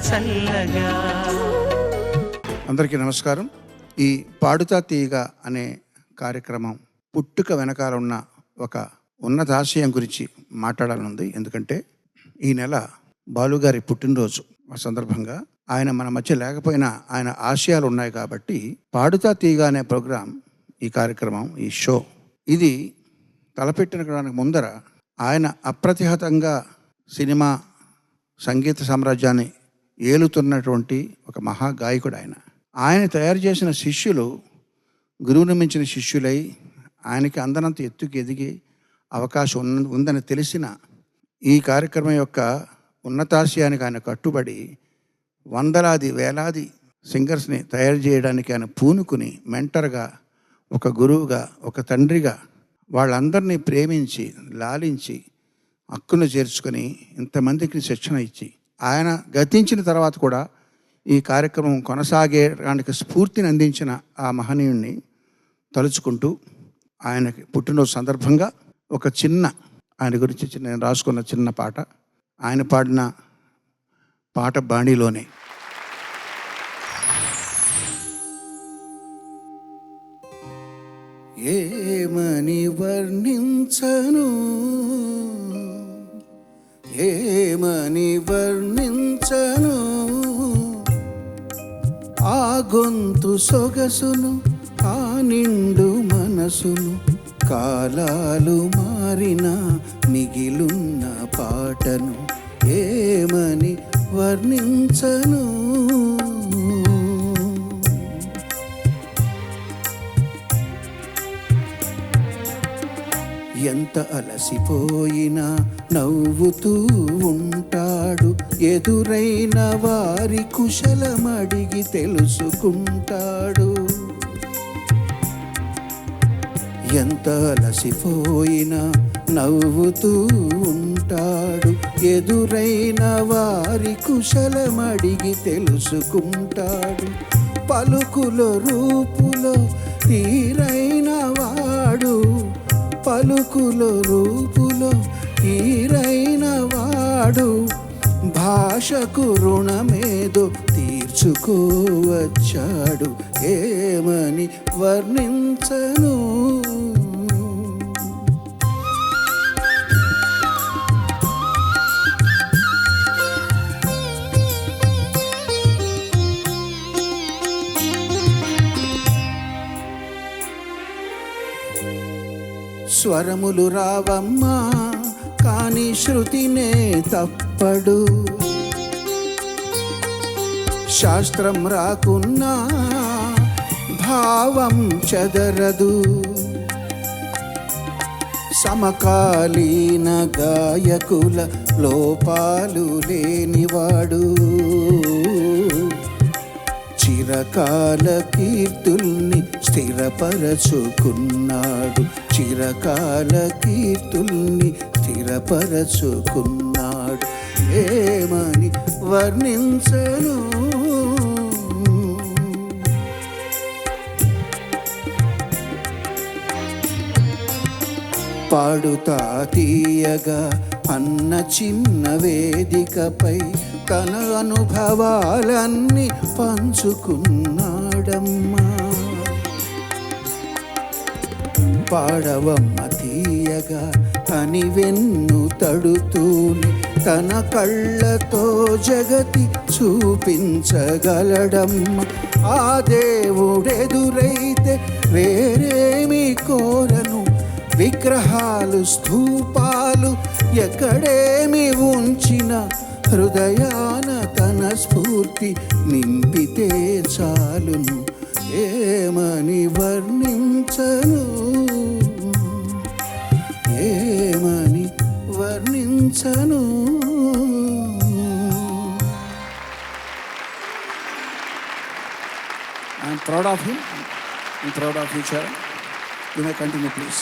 చల్లగా. అందరికీ నమస్కారం. ఈ పాడుతా తీగ అనే కార్యక్రమం పుట్టుక వెనకాల ఉన్న ఒక ఉన్నతాశయం గురించి మాట్లాడాలనుంది. ఎందుకంటే ఈ నెల బాలుగారి పుట్టినరోజు సందర్భంగా ఆయన మన మధ్య లేకపోయినా ఆయన ఆశయాలు ఉన్నాయి కాబట్టి పాడుతా తీగ అనే ప్రోగ్రాం, ఈ కార్యక్రమం, ఈ షో ఇది తలపెట్టినడానికి ముందర ఆయన అప్రతిహతంగా సినిమా సంగీత సామ్రాజ్యాన్ని ఏలుతున్నటువంటి ఒక మహాగాయకుడు. ఆయన తయారు చేసిన శిష్యులు గురువుని మించిన శిష్యులై ఆయనకి అందనంత ఎత్తుకి ఎదిగి అవకాశం ఉందని తెలిసిన ఈ కార్యక్రమం యొక్క ఉన్నతాశయానికి ఆయన కట్టుబడి వందలాది వేలాది సింగర్స్ని తయారు చేయడానికి ఆయన పూనుకుని మెంటర్గా, ఒక గురువుగా, ఒక తండ్రిగా వాళ్ళందరినీ ప్రేమించి లాలించి హక్కును చేర్చుకొని ఇంతమందికి శిక్షణ ఇచ్చి ఆయన గతించిన తర్వాత కూడా ఈ కార్యక్రమం కొనసాగేడానికి స్ఫూర్తిని అందించిన ఆ మహనీయుణ్ణి తలుచుకుంటూ ఆయనకి పుట్టినరోజు సందర్భంగా ఒక చిన్న ఆయన గురించి నేను రాసుకున్న చిన్న పాట, ఆయన పాడిన పాట బాణీలోనే. ఏమని వర్ణించను, ఏమని వర్ణించను ఆ గొంతు సొగసును, ఆ నిండు మనసును, కాలాలు మారిన మిగిలున్న పాటను ఏమని వర్ణించను. ఎంత అలసిపోయినా నవ్వుతూ ఉంటాడు, ఎదురైన వారి కుశలమడిగి తెలుసుకుంటాడు. ఎంత అలసిపోయినా నవ్వుతూ ఉంటాడు, ఎదురైన వారి కుశలమడిగి తెలుసుకుంటాడు. పలుకుల రూపులో తీరైన వాడు, పలుకుల రూపులో తీరైన వాడు, భాషకు రుణమేదో తీర్చుకోవచ్చాడు. ఏమని వర్ణించను. స్వరములు రావమ్మా కానీ శృతినే తప్పడు, శాస్త్రం రాకున్నా భావం చెదరదు. సమకాలీన గాయకుల లోపాలు లేనివాడు, చిరకాల కీర్తుల్ని స్థిరపరచుకున్నాడు, చిరకాల కీర్తుల్ని స్థిరపరచుకున్నాడు. ఏమని వర్ణించను. పాడుతా తీయగా అన్న చిన్న వేదికపై తన అనుభవాలన్నీ పంచుకున్నాడమ్మా. పాడవమ్మ తీయగా అని వెన్ను తడుతూనే తన కళ్ళతో జగతి చూపించగలడమ్మ. ఆ దేవుడెదురైతే వేరేమి కోరను, విగ్రహాలు స్థూపాలు ఎక్కడేమి ఉంచిన హృదయాన తన స్ఫూర్తి నింపితే చాలును. ఏమని వర్ణించను, ఏమని వర్ణించను. I'm proud of him. I'm proud of you, Charan. You may continue, please.